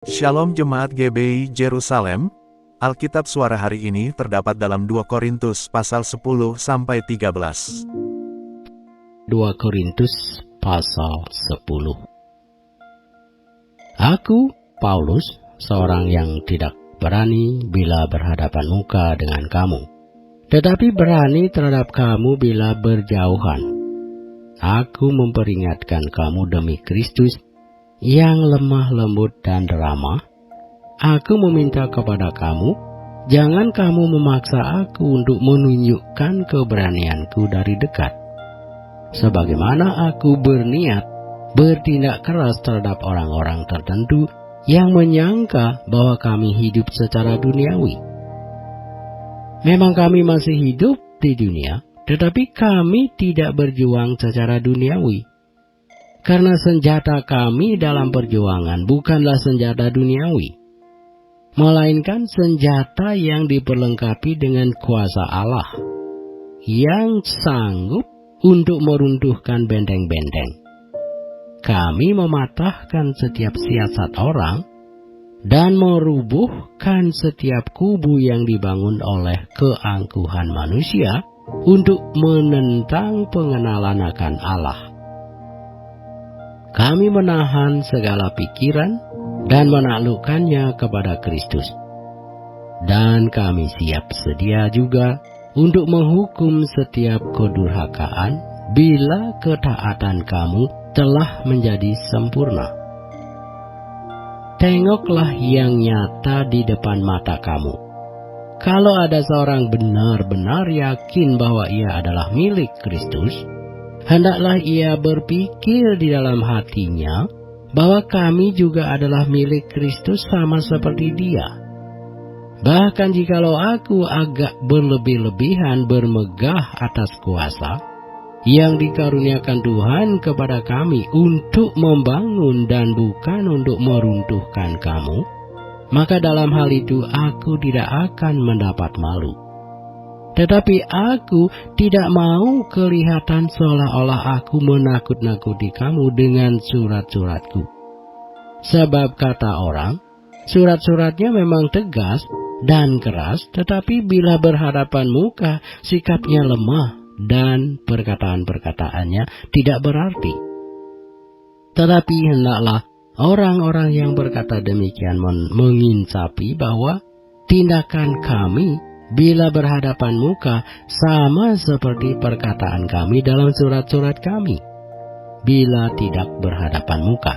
Shalom Jemaat GBI Jerusalem. Alkitab suara hari ini terdapat dalam 2 Korintus pasal 10-13. 2 Korintus pasal 10. Aku, Paulus, seorang yang tidak berani bila berhadapan muka dengan kamu, tetapi berani terhadap kamu bila berjauhan. Aku memperingatkan kamu demi Kristus yang lemah lembut dan ramah. Aku meminta kepada kamu, jangan kamu memaksa aku untuk menunjukkan keberanianku dari dekat. Sebagaimana aku berniat bertindak keras terhadap orang-orang tertentu yang menyangka bahwa kami hidup secara duniawi. Memang kami masih hidup di dunia, tetapi kami tidak berjuang secara duniawi. Karena senjata kami dalam perjuangan bukanlah senjata duniawi, melainkan senjata yang diperlengkapi dengan kuasa Allah, yang sanggup untuk meruntuhkan benteng-benteng. Kami mematahkan setiap siasat orang, dan merubuhkan setiap kubu yang dibangun oleh keangkuhan manusia untuk menentang pengenalan akan Allah. Kami menahan segala pikiran dan menaklukkannya kepada Kristus. Dan kami siap sedia juga untuk menghukum setiap kedurhakaan bila ketaatan kamu telah menjadi sempurna. Tengoklah yang nyata di depan mata kamu. Kalau ada seorang benar-benar yakin bahwa ia adalah milik Kristus, hendaklah ia berpikir di dalam hatinya bahwa kami juga adalah milik Kristus sama seperti dia. Bahkan jikalau aku agak berlebih-lebihan bermegah atas kuasa yang dikaruniakan Tuhan kepada kami untuk membangun dan bukan untuk meruntuhkan kamu, maka dalam hal itu aku tidak akan mendapat malu. Tetapi aku tidak mau kelihatan seolah-olah aku menakut-nakuti kamu dengan surat-suratku. Sebab kata orang, surat-suratnya memang tegas dan keras, tetapi bila berhadapan muka, sikapnya lemah dan perkataan-perkataannya tidak berarti. Tetapi hendaklah orang-orang yang berkata demikian menginsapi bahwa tindakan kami bila berhadapan muka sama seperti perkataan kami dalam surat-surat kami bila tidak berhadapan muka.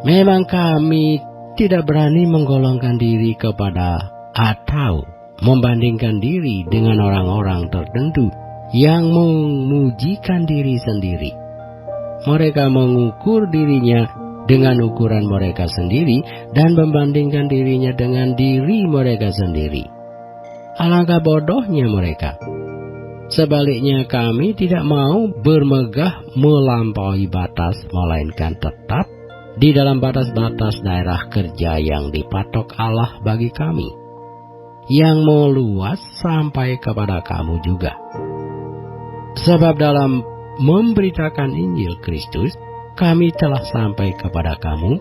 Memang kami tidak berani menggolongkan diri kepada atau membandingkan diri dengan orang-orang tertentu yang memujikan diri sendiri. Mereka mengukur dirinya dengan ukuran mereka sendiri dan membandingkan dirinya dengan diri mereka sendiri. Alangkah bodohnya mereka. Sebaliknya kami tidak mau bermegah melampaui batas, melainkan tetap di dalam batas-batas daerah kerja yang dipatok Allah bagi kami, yang meluas sampai kepada kamu juga. Sebab dalam memberitakan Injil Kristus, kami telah sampai kepada kamu,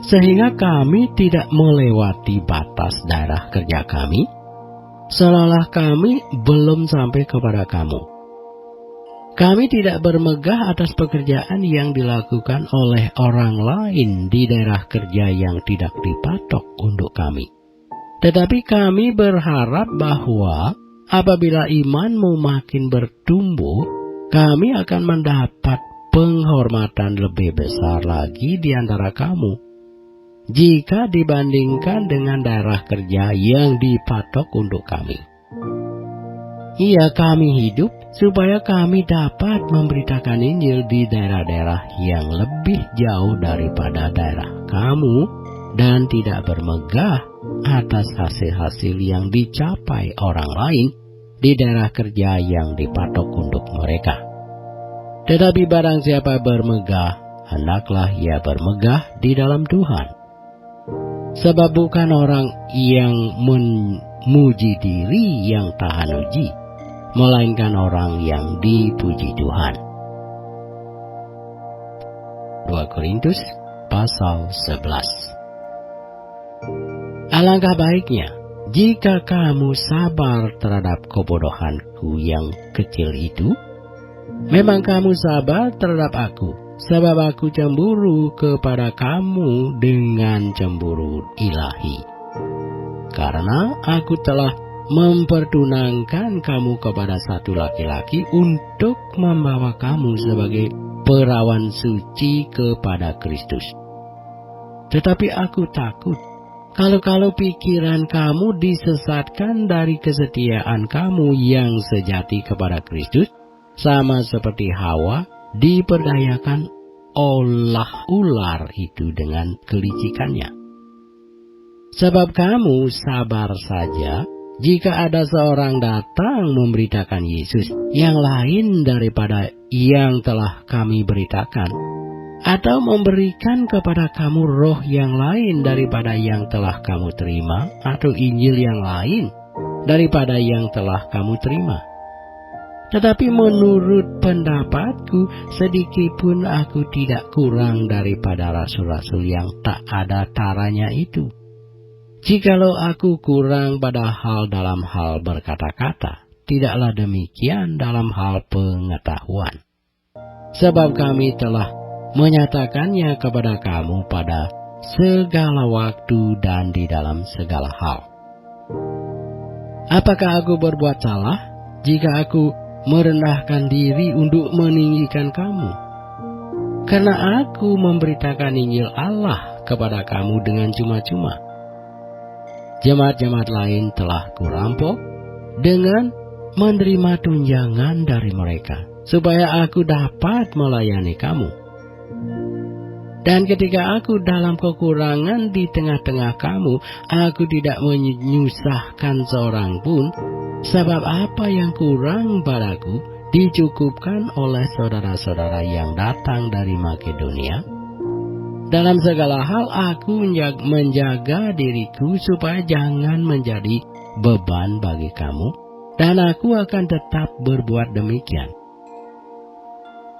sehingga kami tidak melewati batas daerah kerja kami, seolah kami belum sampai kepada kamu. Kami tidak bermegah atas pekerjaan yang dilakukan oleh orang lain di daerah kerja yang tidak dipatok untuk kami. Tetapi kami berharap bahwa apabila imanmu makin bertumbuh, kami akan mendapat penghormatan lebih besar lagi di antara kamu, jika dibandingkan dengan daerah kerja yang dipatok untuk kami. Iya, kami hidup supaya kami dapat memberitakan Injil di daerah-daerah yang lebih jauh daripada daerah kamu, dan tidak bermegah atas hasil-hasil yang dicapai orang lain di daerah kerja yang dipatok untuk mereka. Tetapi barang siapa bermegah, hendaklah ia bermegah di dalam Tuhan. Sebab bukan orang yang memuji diri yang tahan uji, melainkan orang yang dipuji Tuhan. 2 Korintus pasal 11. Alangkah baiknya jika kamu sabar terhadap kebodohanku yang kecil itu. Memang kamu sabar terhadap aku, sebab aku cemburu kepada kamu dengan cemburu ilahi. Karena aku telah mempertunangkan kamu kepada satu laki-laki untuk membawa kamu sebagai perawan suci kepada Kristus. Tetapi aku takut, kalau pikiran kamu disesatkan dari kesetiaan kamu yang sejati kepada Kristus, sama seperti Hawa diperdayakan olah ular itu dengan kelicikannya. Sebab kamu sabar saja jika ada seorang datang memberitakan Yesus yang lain daripada yang telah kami beritakan, atau memberikan kepada kamu roh yang lain daripada yang telah kamu terima, atau Injil yang lain daripada yang telah kamu terima. Tetapi menurut pendapatku, sedikitpun aku tidak kurang daripada rasul-rasul yang tak ada taranya itu. Jikalau aku kurang pada dalam hal berkata-kata, tidaklah demikian dalam hal pengetahuan. Sebab kami telah menyatakannya kepada kamu pada segala waktu dan di dalam segala hal. Apakah aku berbuat salah jika aku merendahkan diri untuk meninggikan kamu? Karena aku memberitakan Injil Allah kepada kamu dengan cuma-cuma. Jemaat-jemaat lain telah kurampok dengan menerima tunjangan dari mereka, supaya aku dapat melayani kamu. Dan ketika aku dalam kekurangan di tengah-tengah kamu, aku tidak menyusahkan seorang pun, sebab apa yang kurang padaku dicukupkan oleh saudara-saudara yang datang dari Makedonia. Dalam segala hal aku menjaga diriku supaya jangan menjadi beban bagi kamu, dan aku akan tetap berbuat demikian.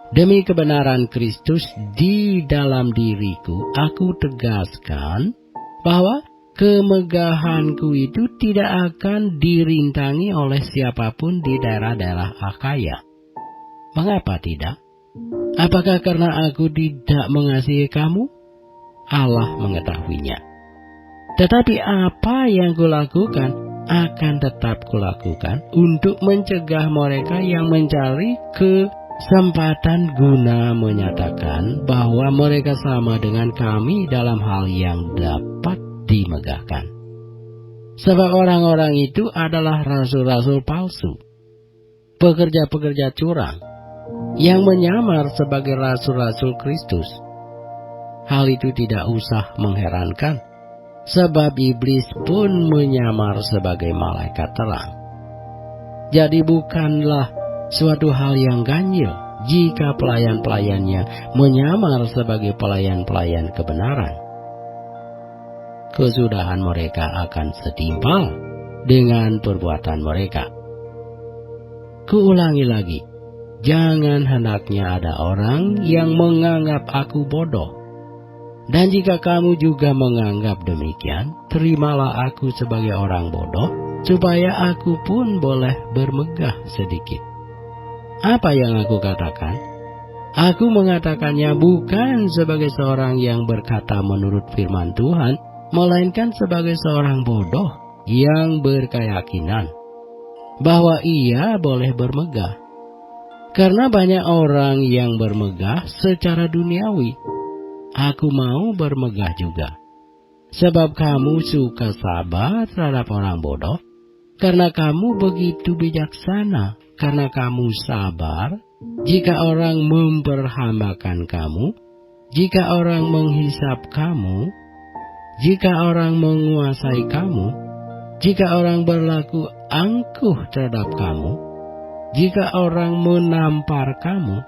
Demi kebenaran Kristus di dalam diriku, aku tegaskan bahwa kemegahanku itu tidak akan dirintangi oleh siapapun di daerah-daerah Akhaya. Mengapa tidak? Apakah karena aku tidak mengasihi kamu? Allah mengetahuinya. Tetapi apa yang kulakukan akan tetap kulakukan untuk mencegah mereka yang mencari kesempatan guna menyatakan bahwa mereka sama dengan kami dalam hal yang dapat dimegahkan. Sebab orang-orang itu adalah rasul-rasul palsu, pekerja-pekerja curang, yang menyamar sebagai rasul-rasul Kristus. Hal itu tidak usah mengherankan, sebab iblis pun menyamar sebagai malaikat terang. Jadi bukanlah suatu hal yang ganjil jika pelayan-pelayannya menyamar sebagai pelayan-pelayan kebenaran. Kesudahan mereka akan setimpal dengan perbuatan mereka. Kuulangi lagi, jangan hendaknya ada orang yang menganggap aku bodoh. Dan jika kamu juga menganggap demikian, terimalah aku sebagai orang bodoh, supaya aku pun boleh bermegah sedikit. Apa yang aku katakan? Aku mengatakannya bukan sebagai seorang yang berkata menurut firman Tuhan, melainkan sebagai seorang bodoh yang berkeyakinan bahwa ia boleh bermegah. Karena banyak orang yang bermegah secara duniawi, aku mau bermegah juga. Sebab kamu suka sabar terhadap orang bodoh, karena kamu begitu bijaksana. Karena kamu sabar jika orang memperhambakan kamu, jika orang menghisap kamu, jika orang menguasai kamu, jika orang berlaku angkuh terhadap kamu, jika orang menampar kamu.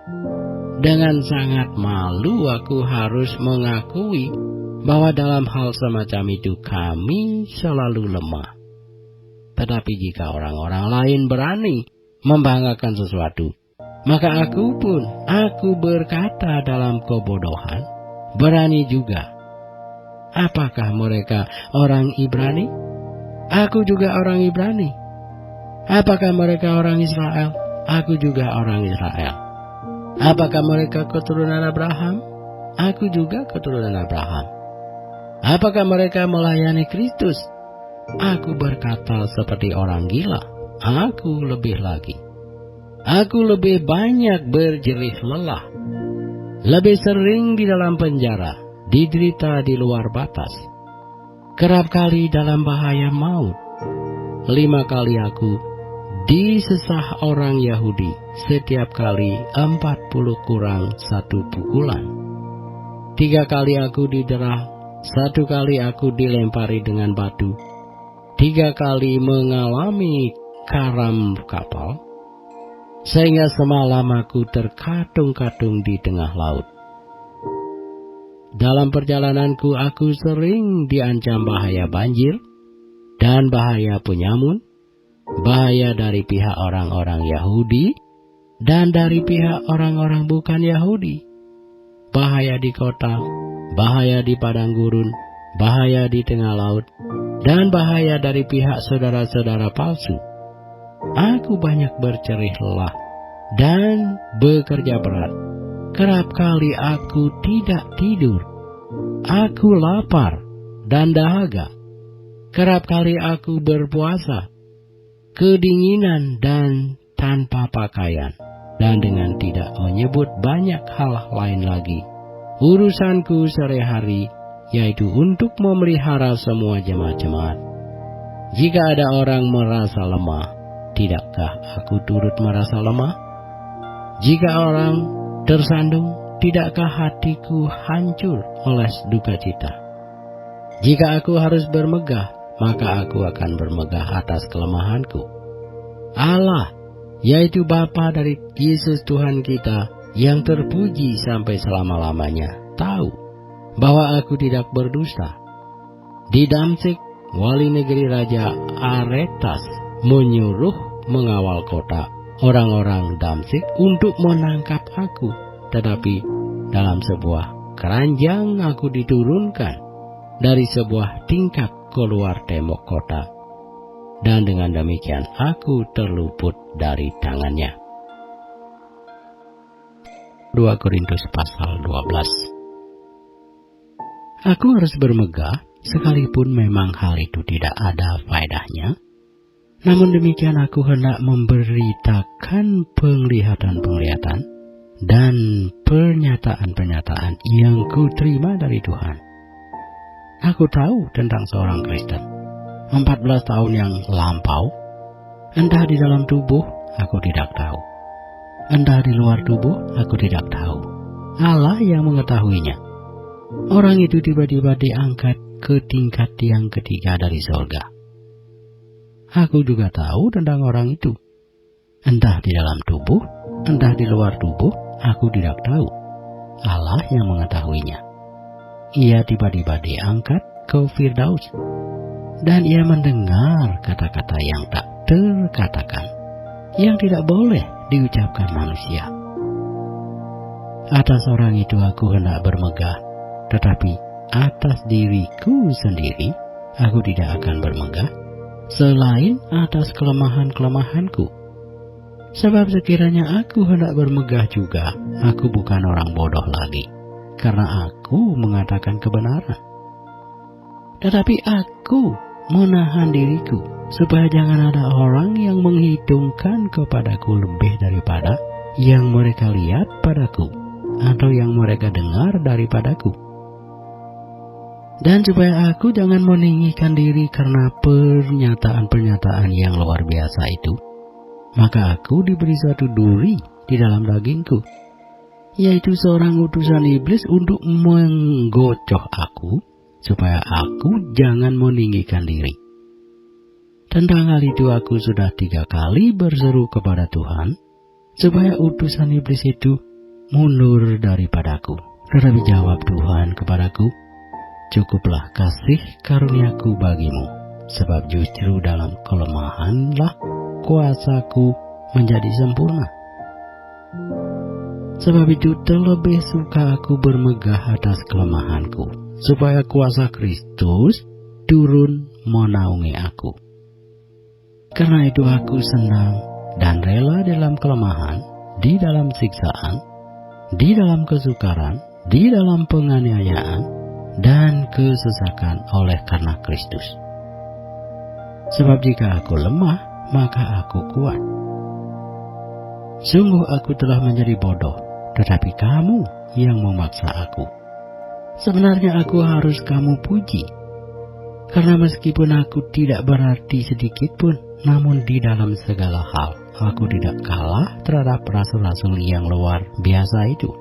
Dengan sangat malu aku harus mengakui bahwa dalam hal semacam itu kami selalu lemah. Tetapi jika orang-orang lain berani membanggakan sesuatu, maka aku berkata dalam kebodohan, berani juga. Apakah mereka orang Ibrani? Aku juga orang Ibrani. Apakah mereka orang Israel? Aku juga orang Israel. Apakah mereka keturunan Abraham? Aku juga keturunan Abraham. Apakah mereka melayani Kristus? Aku berkata seperti orang gila. Aku lebih lagi. Aku lebih banyak berjerih lelah. Lebih sering di dalam penjara, diderita di luar batas. Kerap kali dalam bahaya maut. 5 kali aku disesah orang Yahudi, setiap kali 40 kurang 1 pukulan. 3 kali aku diderah, 1 kali aku dilempari dengan batu, 3 kali mengalami karam kapal, sehingga semalam aku terkatung-katung di tengah laut. Dalam perjalananku aku sering diancam bahaya banjir dan bahaya penyamun, bahaya dari pihak orang-orang Yahudi dan dari pihak orang-orang bukan Yahudi, bahaya di kota, bahaya di padang gurun, bahaya di tengah laut, dan bahaya dari pihak saudara-saudara palsu. Aku banyak bercerih lelah dan bekerja berat. Kerap kali aku tidak tidur. Aku lapar dan dahaga. Kerap kali aku berpuasa, kedinginan dan tanpa pakaian, dan dengan tidak menyebut banyak hal lain lagi. Urusanku sehari-hari yaitu untuk memelihara semua jemaat-jemaat. Jika ada orang merasa lemah, tidakkah aku turut merasa lemah? Jika orang tersandung, tidakkah hatiku hancur oleh duka cita? Jika aku harus bermegah, maka aku akan bermegah atas kelemahanku. Allah, yaitu Bapa dari Yesus Tuhan kita, yang terpuji sampai selama-lamanya, tahu bahwa aku tidak berdusta. Di Damsyik, wali negeri Raja Aretas menyuruh mengawal kota orang-orang Damsyik untuk menangkap aku. Tetapi dalam sebuah keranjang aku diturunkan dari sebuah tingkat keluar tembok kota. Dan dengan demikian aku terluput dari tangannya. 2 Korintus pasal 12. Aku harus bermegah sekalipun memang hal itu tidak ada faedahnya. Namun demikian aku hendak memberitakan penglihatan-penglihatan dan pernyataan-pernyataan yang kuterima dari Tuhan. Aku tahu tentang seorang Kristen 14 tahun yang lampau, entah di dalam tubuh aku tidak tahu, entah di luar tubuh aku tidak tahu. Allah yang mengetahuinya. Orang itu tiba-tiba diangkat ke tingkat yang ketiga dari surga. Aku juga tahu tentang orang itu. Entah di dalam tubuh, entah di luar tubuh, aku tidak tahu. Allah yang mengetahuinya. Ia tiba-tiba diangkat ke Firdaus. Dan ia mendengar kata-kata yang tak terkatakan, yang tidak boleh diucapkan manusia. Atas orang itu aku hendak bermegah, tetapi atas diriku sendiri aku tidak akan bermegah, selain atas kelemahan-kelemahanku. Sebab sekiranya aku hendak bermegah juga, aku bukan orang bodoh lagi, karena aku mengatakan kebenaran. Tetapi aku menahan diriku, supaya jangan ada orang yang menghitungkan kepadaku lebih daripada yang mereka lihat padaku, atau yang mereka dengar daripadaku. Dan supaya aku jangan meninggikan diri karena pernyataan-pernyataan yang luar biasa itu, maka aku diberi suatu duri di dalam dagingku, yaitu seorang utusan iblis untuk menggocoh aku, supaya aku jangan meninggikan diri. Tentang hal itu aku sudah 3 kali berseru kepada Tuhan, supaya utusan iblis itu mundur daripadaku. Tetapi jawab Tuhan kepadaku, cukuplah kasih karuniaku bagimu, sebab justru dalam kelemahanlah kuasaku menjadi sempurna. Sebab itu terlebih suka aku bermegah atas kelemahanku, supaya kuasa Kristus turun menaungi aku. Karena itu aku senang dan rela dalam kelemahan, di dalam siksaan, di dalam kesukaran, di dalam penganiayaan, dan kesesakan oleh karena Kristus. Sebab jika aku lemah, maka aku kuat. Sungguh aku telah menjadi bodoh, tetapi kamu yang memaksa aku. Sebenarnya aku harus kamu puji, karena meskipun aku tidak berarti sedikit pun, namun di dalam segala hal, aku tidak kalah terhadap rasul-rasul yang luar biasa itu.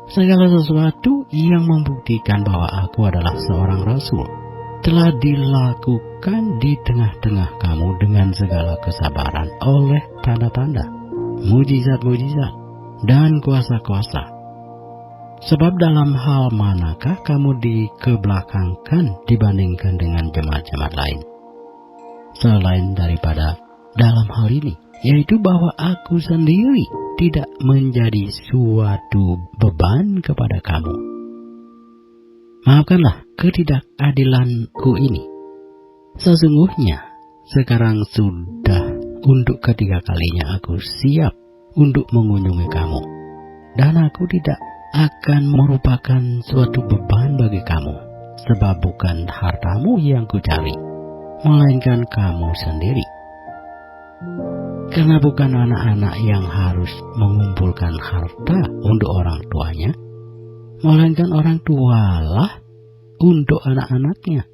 Segala sesuatu yang membuktikan bahwa aku adalah seorang rasul telah dilakukan di tengah-tengah kamu dengan segala kesabaran oleh tanda-tanda, mujizat-mujizat, dan kuasa-kuasa. Sebab dalam hal manakah kamu dikebelakangkan dibandingkan dengan jemaat-jemaat lain? Selain daripada dalam hal ini, yaitu bahwa aku sendiri tidak menjadi suatu beban kepada kamu. Maafkanlah ketidakadilanku ini. Sesungguhnya sekarang sudah untuk ketiga kalinya aku siap untuk mengunjungi kamu, dan aku tidak akan merupakan suatu beban bagi kamu, sebab bukan hartamu yang kucari, melainkan kamu sendiri. Karena bukan anak-anak yang harus mengumpulkan harta untuk orang tuanya, melainkan orang tualah untuk anak-anaknya.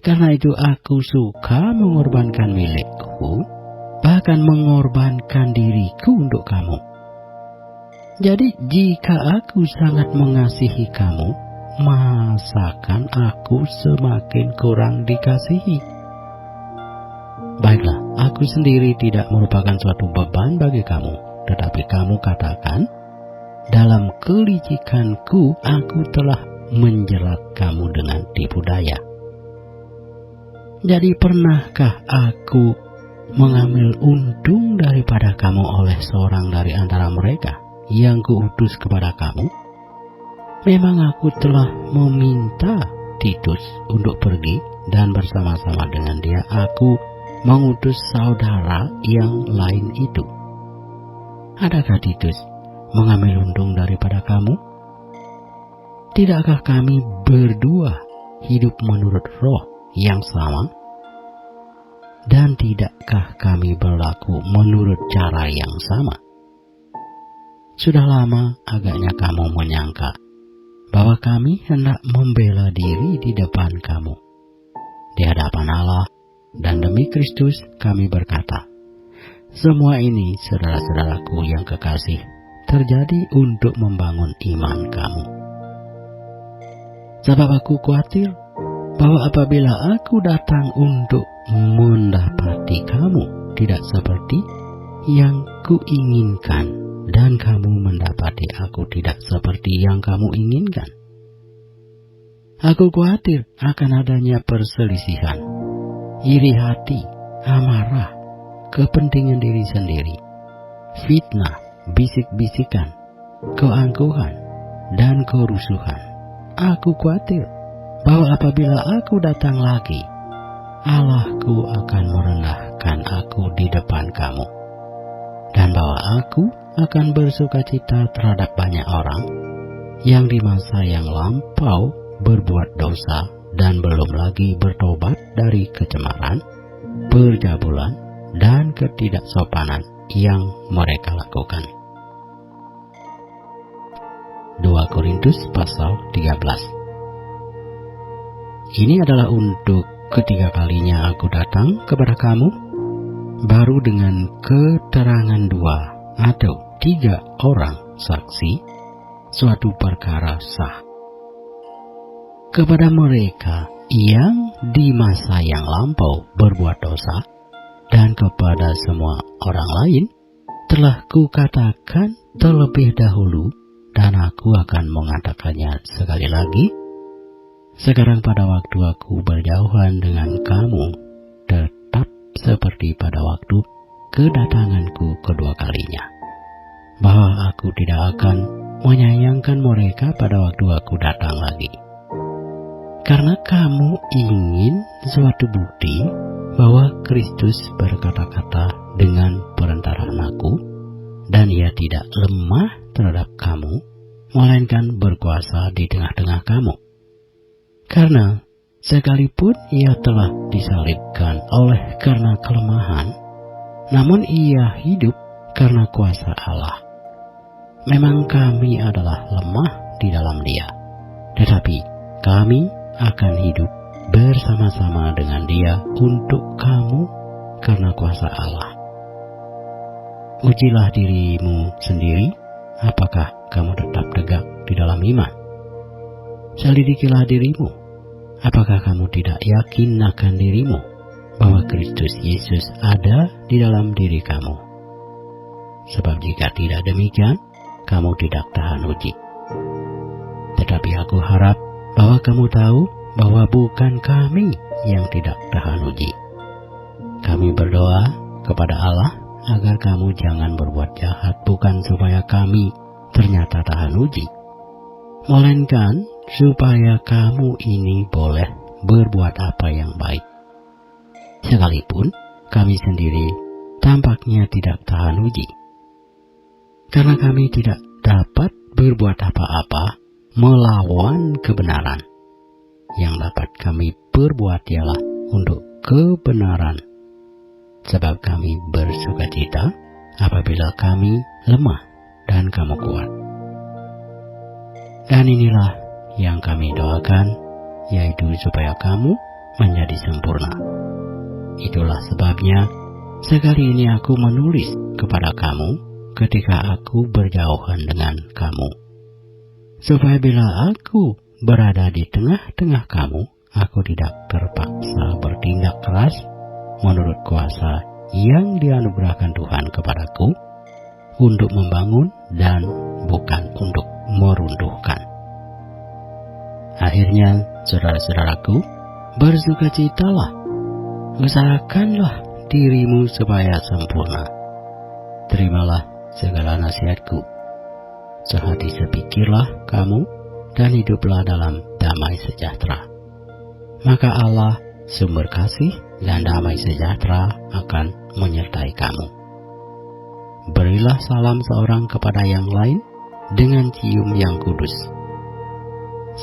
Karena itu aku suka mengorbankan milikku, bahkan mengorbankan diriku untuk kamu. Jadi jika aku sangat mengasihi kamu, masakan aku semakin kurang dikasihi? Baiklah, aku sendiri tidak merupakan suatu beban bagi kamu, tetapi kamu katakan, dalam kelicikanku aku telah menjerat kamu dengan tipu daya. Jadi pernahkah aku mengambil untung daripada kamu oleh seorang dari antara mereka yang kuutus kepada kamu? Memang aku telah meminta Titus untuk pergi, dan bersama-sama dengan dia aku mengutus saudara yang lain itu. Adakah Titus mengambil untung daripada kamu? Tidakkah kami berdua hidup menurut roh yang sama? Dan tidakkah kami berlaku menurut cara yang sama? Sudah lama agaknya kamu menyangka bahwa kami hendak membela diri di depan kamu, di hadapan Allah, dan demi Kristus kami berkata, semua ini saudara-saudaraku yang kekasih terjadi untuk membangun iman kamu. Sebab aku khawatir bahwa apabila aku datang untuk mendapati kamu tidak seperti yang kuinginkan, dan kamu mendapati aku tidak seperti yang kamu inginkan, aku khawatir akan adanya perselisihan, iri hati, amarah, kepentingan diri sendiri, fitnah, bisik-bisikan, keangkuhan, dan kerusuhan. Aku khawatir bahwa apabila aku datang lagi, Allahku akan merendahkan aku di depan kamu, dan bahwa aku akan bersukacita terhadap banyak orang yang di masa yang lampau berbuat dosa dan belum lagi bertobat dari kecemaran, perjabulan, dan ketidaksopanan yang mereka lakukan. 2 Korintus pasal 13. Ini adalah untuk ketiga kalinya aku datang kepada kamu, baru dengan keterangan 2 atau 3 orang saksi suatu perkara sah. Kepada mereka yang di masa yang lampau berbuat dosa, dan kepada semua orang lain telah kukatakan terlebih dahulu, dan aku akan mengatakannya sekali lagi, sekarang pada waktu aku berjauhan dengan kamu, tetap seperti pada waktu kedatanganku kedua kalinya. bahwa aku tidak akan menyayangkan mereka pada waktu aku datang lagi. Karena kamu ingin suatu bukti bahwa Kristus berkata-kata dengan perantaraan aku, dan ia tidak lemah terhadap kamu, melainkan berkuasa di tengah-tengah kamu. Karena sekalipun ia telah disalibkan oleh karena kelemahan, namun ia hidup karena kuasa Allah. Memang kami adalah lemah di dalam Dia, tetapi kami akan hidup bersama-sama dengan Dia untuk kamu karena kuasa Allah. Ujilah dirimu sendiri, apakah kamu tetap tegak di dalam iman. Selidikilah dirimu, apakah kamu tidak yakin akan dirimu bahwa Kristus Yesus ada di dalam diri kamu. Sebab jika tidak demikian, kamu tidak tahan uji. Tetapi aku harap bahwa kamu tahu bahwa bukan kami yang tidak tahan uji. Kami berdoa kepada Allah agar kamu jangan berbuat jahat, bukan supaya kami ternyata tahan uji, melainkan supaya kamu ini boleh berbuat apa yang baik. Sekalipun kami sendiri tampaknya tidak tahan uji, karena kami tidak dapat berbuat apa-apa melawan kebenaran. Yang dapat kami perbuat ialah untuk kebenaran, sebab kami bersukacita apabila kami lemah dan kamu kuat. Dan inilah yang kami doakan, yaitu supaya kamu menjadi sempurna. Itulah sebabnya sekali ini aku menulis kepada kamu ketika aku berjauhan dengan kamu, supaya bila aku berada di tengah-tengah kamu, aku tidak terpaksa bertindak keras menurut kuasa yang dianugerahkan Tuhan kepadaku untuk membangun dan bukan untuk meruntuhkan. Akhirnya, saudara-saudaraku, bersukacitalah, usahakanlah dirimu supaya sempurna. Terimalah segala nasihatku, sehati sepikirlah kamu, dan hiduplah dalam damai sejahtera. Maka Allah, sumber kasih dan damai sejahtera akan menyertai kamu. Berilah salam seorang kepada yang lain dengan cium yang kudus.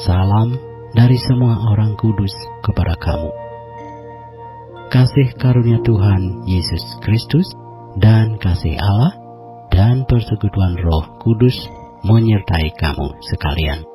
Salam dari semua orang kudus kepada kamu. Kasih karunia Tuhan Yesus Kristus dan kasih Allah dan persekutuan Roh Kudus menyertai kamu sekalian.